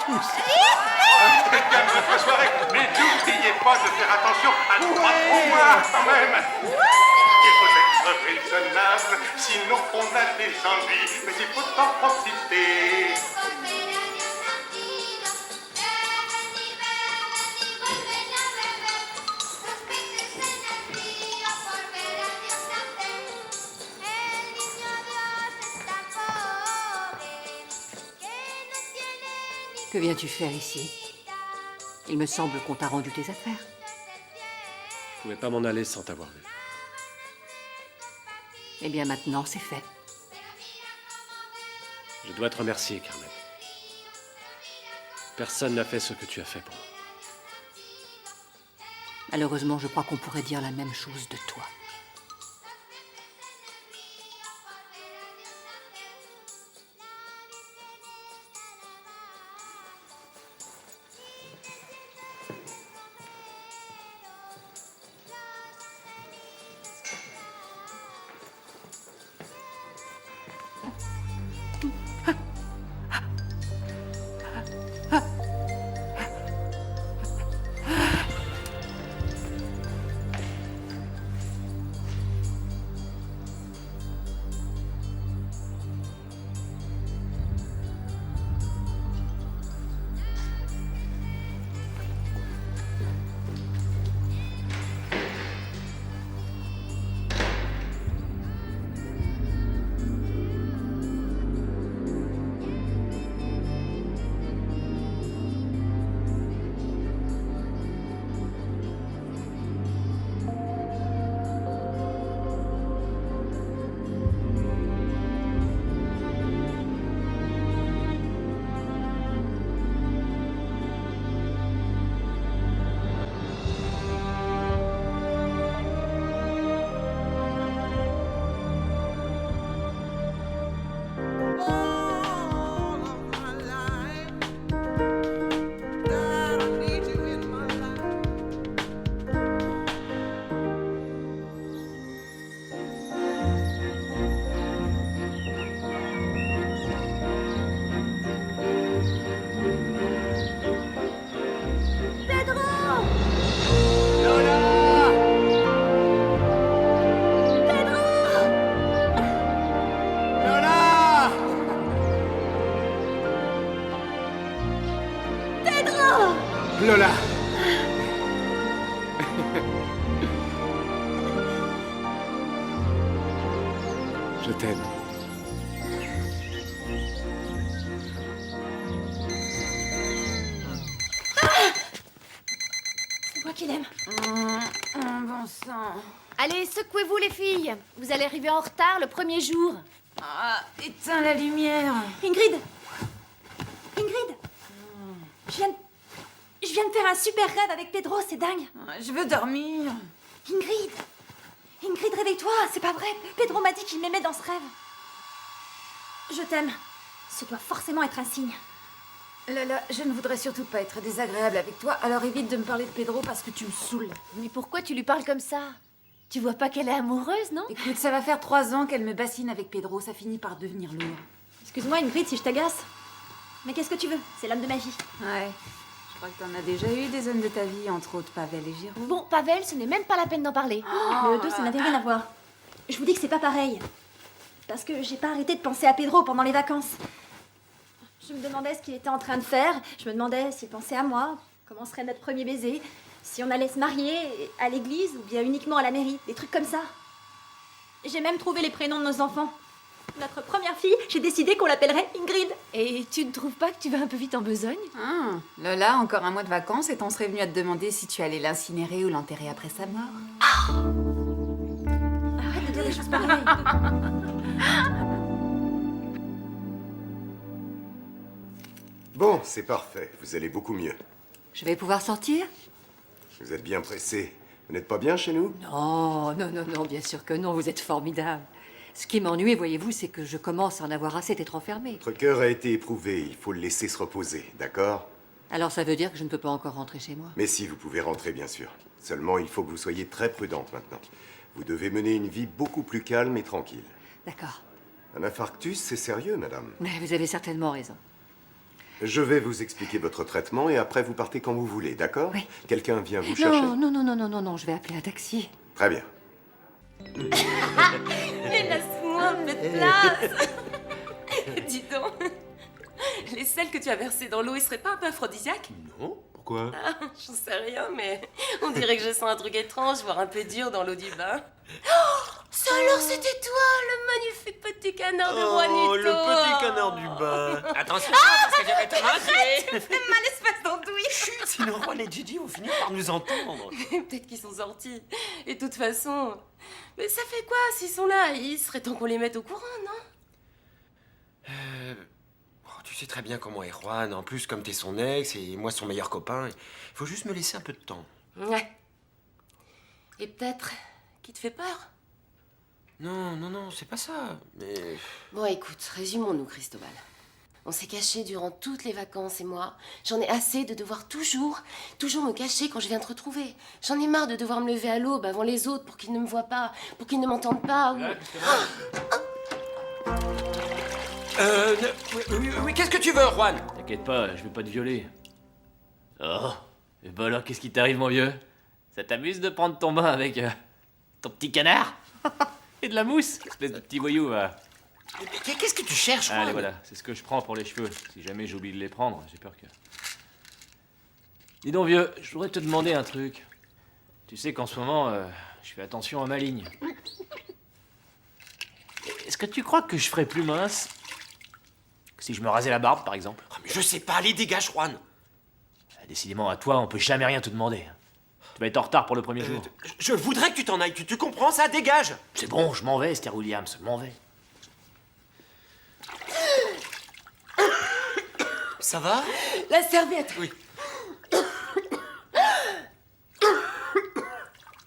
Calme votre soirée, mais n'oubliez pas de faire attention à ne pas trop boire quand même. Il faut être raisonnable, sinon on a des envies, mais il faut en profiter. Que viens-tu faire ici? Il me semble qu'on t'a rendu tes affaires. Je pouvais pas m'en aller sans t'avoir vu. Eh bien maintenant, c'est fait. Je dois te remercier, Carmen. Personne n'a fait ce que tu as fait pour moi. Malheureusement, je crois qu'on pourrait dire la même chose de toi. Lola! Je t'aime. C'est moi qui l'aime. Bon sang. Allez, secouez-vous les filles. Vous allez arriver en retard le premier jour. Ah, éteins la lumière. Ingrid. Ingrid. Je viens de faire un super rêve avec Pedro, c'est dingue. Je veux dormir. Ingrid. Ingrid, réveille-toi, c'est pas vrai. Pedro m'a dit qu'il m'aimait dans ce rêve. Je t'aime. Ce doit forcément être un signe. Lola, je ne voudrais surtout pas être désagréable avec toi, alors évite de me parler de Pedro parce que tu me saoules. Mais pourquoi tu lui parles comme ça? Tu vois pas qu'elle est amoureuse, non? Écoute, ça va faire 3 ans qu'elle me bassine avec Pedro, ça finit par devenir lourd. Excuse-moi, Ingrid, si je t'agace. Mais qu'est-ce que tu veux? C'est l'homme de ma vie. Ouais. Je crois que t'en as déjà eu des hommes de ta vie, entre autres Pavel et Jérôme. Bon, Pavel, ce n'est même pas la peine d'en parler. Le deux, ça n'avait rien à voir. Je vous dis que c'est pas pareil. Parce que j'ai pas arrêté de penser à Pedro pendant les vacances. Je me demandais ce qu'il était en train de faire. Je me demandais s'il pensait à moi, comment serait notre premier baiser, si on allait se marier à l'église ou bien uniquement à la mairie. Des trucs comme ça. J'ai même trouvé les prénoms de nos enfants. Notre première fille, j'ai décidé qu'on l'appellerait Ingrid. Et tu ne trouves pas que tu vas un peu vite en besogne? Ah, Lola, encore un mois de vacances et t'en serais venue à te demander si tu allais l'incinérer ou l'enterrer après sa mort. Arrête de dire des choses pareilles. Bon, c'est parfait. Vous allez beaucoup mieux. Je vais pouvoir sortir? Vous êtes bien pressé. Vous n'êtes pas bien chez nous? Non, non, non, non, bien sûr que non, vous êtes formidable. Ce qui m'ennuie, voyez-vous, c'est que je commence à en avoir assez d'être enfermée. Votre cœur a été éprouvé. Il faut le laisser se reposer, d'accord? Alors ça veut dire que je ne peux pas encore rentrer chez moi? Mais si, vous pouvez rentrer, bien sûr. Seulement, il faut que vous soyez très prudente maintenant. Vous devez mener une vie beaucoup plus calme et tranquille. D'accord. Un infarctus, c'est sérieux, madame. Mais vous avez certainement raison. Je vais vous expliquer votre traitement et après vous partez quand vous voulez, d'accord? Oui. Quelqu'un vient vous chercher? Non, je vais appeler un taxi. Très bien. Mais laisse-moi un peu de place. Dis donc, les sels que tu as versés dans l'eau, ils seraient pas un peu aphrodisiaques? Non, pourquoi? Ah, j'en sais rien, mais on dirait que je sens un truc étrange, voire un peu dur dans l'eau du bain. Ça alors, c'était toi, le magnifique petit canard de Juanito. Oh, le petit canard du bain. Attention, parce que je vais te manger. Fais mal, espèce d'andouille. Chut, sinon Juan et Gigi vont finir par nous entendre. Peut-être qu'ils sont sortis. Et de toute façon, mais ça fait quoi s'ils sont là? Il serait temps qu'on les mette au courant, non? Tu sais très bien comment est Juan. En plus, comme t'es son ex et moi son meilleur copain, il faut juste me laisser un peu de temps. Ouais. Et peut-être qu'il te fait peur? Non, c'est pas ça. Mais... Bon, écoute, résumons-nous, Cristobal. On s'est cachés durant toutes les vacances et moi, j'en ai assez de devoir toujours me cacher quand je viens te retrouver. J'en ai marre de devoir me lever à l'aube avant les autres pour qu'ils ne me voient pas, pour qu'ils ne m'entendent pas. Oui, qu'est-ce que tu veux, Juan? T'inquiète pas, je vais pas te violer. Oh, et bah alors, qu'est-ce qui t'arrive, mon vieux? Ça t'amuse de prendre ton bain avec ton petit canard? Et de la mousse, espèce de petit voyou, va. Qu'est-ce que tu cherches, Juan? Allez, voilà, c'est ce que je prends pour les cheveux. Si jamais j'oublie de les prendre, j'ai peur que... Dis donc, vieux, je voudrais te demander un truc. Tu sais qu'en ce moment, je fais attention à ma ligne. Est-ce que tu crois que je ferais plus mince que si je me rasais la barbe, par exemple? Oh, mais je sais pas, allez, dégage, Juan. Décidément, à toi, on peut jamais rien te demander. Tu vas être en retard pour le premier jour. Je voudrais que tu t'en ailles, tu comprends ça? Dégage. C'est bon, je m'en vais, Esther Williams, je m'en vais. Ça va? La serviette. Oui.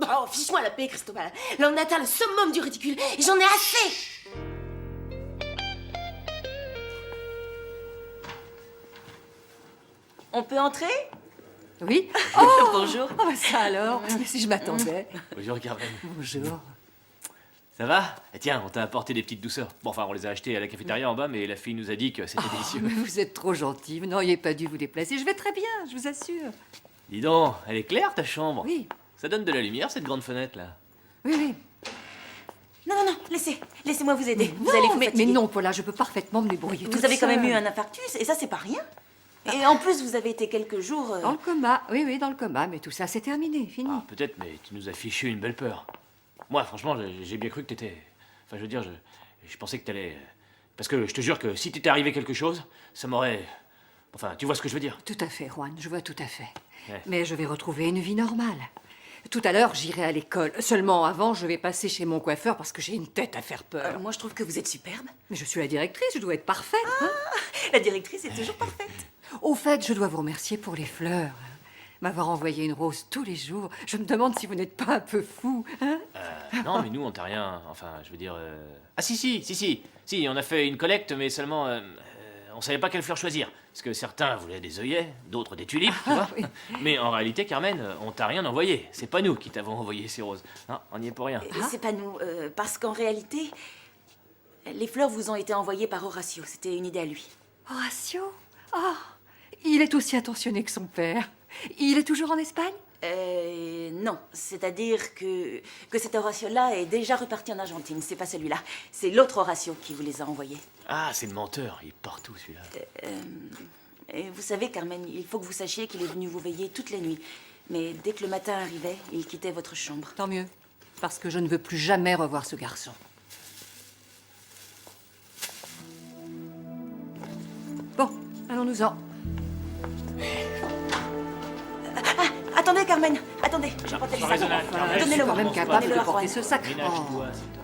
Oh, fiche-moi la paix, Cristobal. Là, on atteint le summum du ridicule et j'en ai assez. On peut entrer? Oui? Bonjour. Oh, bah ça alors, si je m'attendais. Bonjour, Carmen. Bonjour. Ça va? Eh tiens, on t'a apporté des petites douceurs. Bon, enfin, on les a achetées à la cafétéria en bas, mais la fille nous a dit que c'était délicieux. Mais vous êtes trop gentil, vous n'auriez pas dû vous déplacer. Je vais très bien, je vous assure. Dis donc, elle est claire, ta chambre? Oui, Ça donne de la lumière, cette grande fenêtre-là. oui. Non, laissez-moi vous aider. Vous Non, allez vous mais fatiguer. non, Paula, je peux parfaitement me débrouiller toute Vous avez quand même seule. eu un infarctus, et ça, c'est pas rien. Et en plus, vous avez été quelques jours... Dans le coma, oui, dans le coma, mais tout ça, c'est terminé, fini. Ah, peut-être, mais tu nous as fichu une belle peur. Moi, franchement, j'ai bien cru que t'étais... Enfin, je veux dire, je pensais que t'allais... Parce que je te jure que si t'étais arrivé quelque chose, ça m'aurait... Enfin, tu vois ce que je veux dire? Tout à fait, Juan, je vois tout à fait. Ouais. Mais je vais retrouver une vie normale. Tout à l'heure, j'irai à l'école. Seulement avant, je vais passer chez mon coiffeur parce que j'ai une tête à faire peur. moi, je trouve que vous êtes superbe. Mais je suis la directrice, je dois être parfaite. hein. La directrice est toujours parfaite. Au fait, je dois vous remercier pour les fleurs. M'avoir envoyé une rose tous les jours. Je me demande si vous n'êtes pas un peu fou. Hein? Non, mais nous, on t'a rien... Enfin, je veux dire... Ah si, on a fait une collecte, mais seulement... on savait pas quelle fleur choisir. Parce que certains voulaient des œillets, d'autres des tulipes, tu vois. oui. Mais en réalité, Carmen, on t'a rien envoyé. C'est pas nous qui t'avons envoyé ces roses. Non, on n'y est pour rien. C'est pas nous, parce qu'en réalité, les fleurs vous ont été envoyées par Horatio. C'était une idée à lui. Horatio? Ah, il est aussi attentionné que son père. Il est toujours en Espagne? Non. C'est-à-dire que cet Horatio-là est déjà reparti en Argentine. C'est pas celui-là. C'est l'autre Horatio qui vous les a envoyés. Ah, c'est le menteur. Il est partout, celui-là. Et vous savez, Carmen, il faut que vous sachiez qu'il est venu vous veiller toutes les nuits. Mais dès que le matin arrivait, il quittait votre chambre. Tant mieux, parce que je ne veux plus jamais revoir ce garçon. Bon, allons-nous-en. Attendez, Carmen, attendez. Je protège Sois ça. raisonnable, Carmen. Je suis Donnez-le quand moi. même capable Donnez-le de à porter Juan. ce sac. Ménage Oh. toi, s'il te plaît.